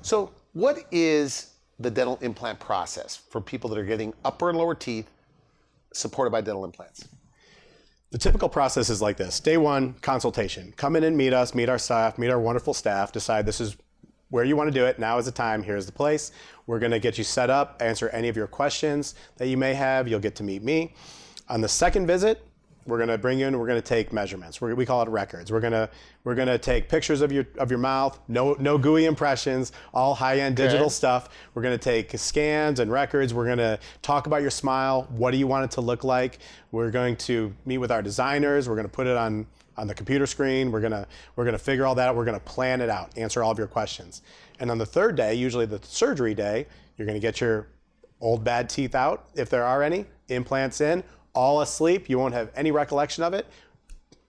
So what is the dental implant process for people that are getting upper and lower teeth supported by dental implants? The typical process is like this. Day one, consultation. Come in and meet us, meet our staff, meet our wonderful staff, decide this is where you want to do it. Now is the time. Here's the place. We're going to get you set up, answer any of your questions that you may have. You'll get to meet me. On the second visit, we're going to bring you in and we're going to take measurements. We call it records. We're going to take pictures of your mouth, no gooey impressions, all high-end digital stuff. We're going to take scans and records. We're going to talk about your smile. What do you want it to look like? We're going to meet with our designers. We're going to put it on the computer screen. We're gonna figure all that out. We're gonna plan it out, answer all of your questions. And on the third day, usually the surgery day, you're gonna get your old bad teeth out, if there are any, implants in, all asleep. You won't have any recollection of it.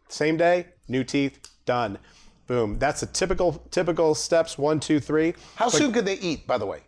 Same day, new teeth, done. Boom. That's the typical steps, 1, 2, 3. How soon could they eat, by the way?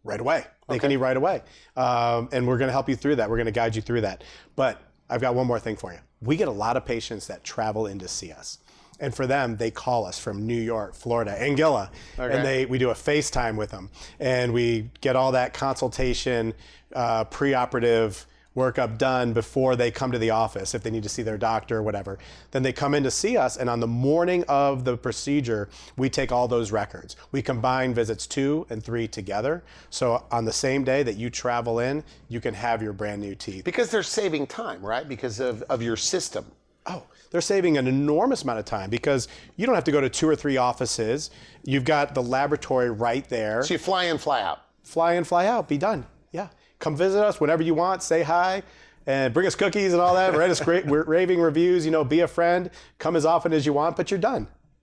Right away. They can eat right away. And we're gonna help you through that. We're gonna guide you through that. But I've got one more thing for you. We get a lot of patients that travel in to see us. And for them, they call us from New York, Florida, Anguilla, and we do a FaceTime with them. And we get all that consultation, preoperative workup done before they come to the office, if they need to see their doctor or whatever. Then they come in to see us, and on the morning of the procedure, we take all those records. We combine visits 2 and 3 together. So on the same day that you travel in, you can have your brand new teeth. Because they're saving time, right? Because of your system. Oh, they're saving an enormous amount of time because you don't have to go to 2 or 3 offices. You've got the laboratory right there. So you fly in, fly out. Fly in, fly out, be done. Yeah. Come visit us whenever you want, say hi, and bring us cookies and all that, write us great raving reviews, be a friend, come as often as you want, but you're done.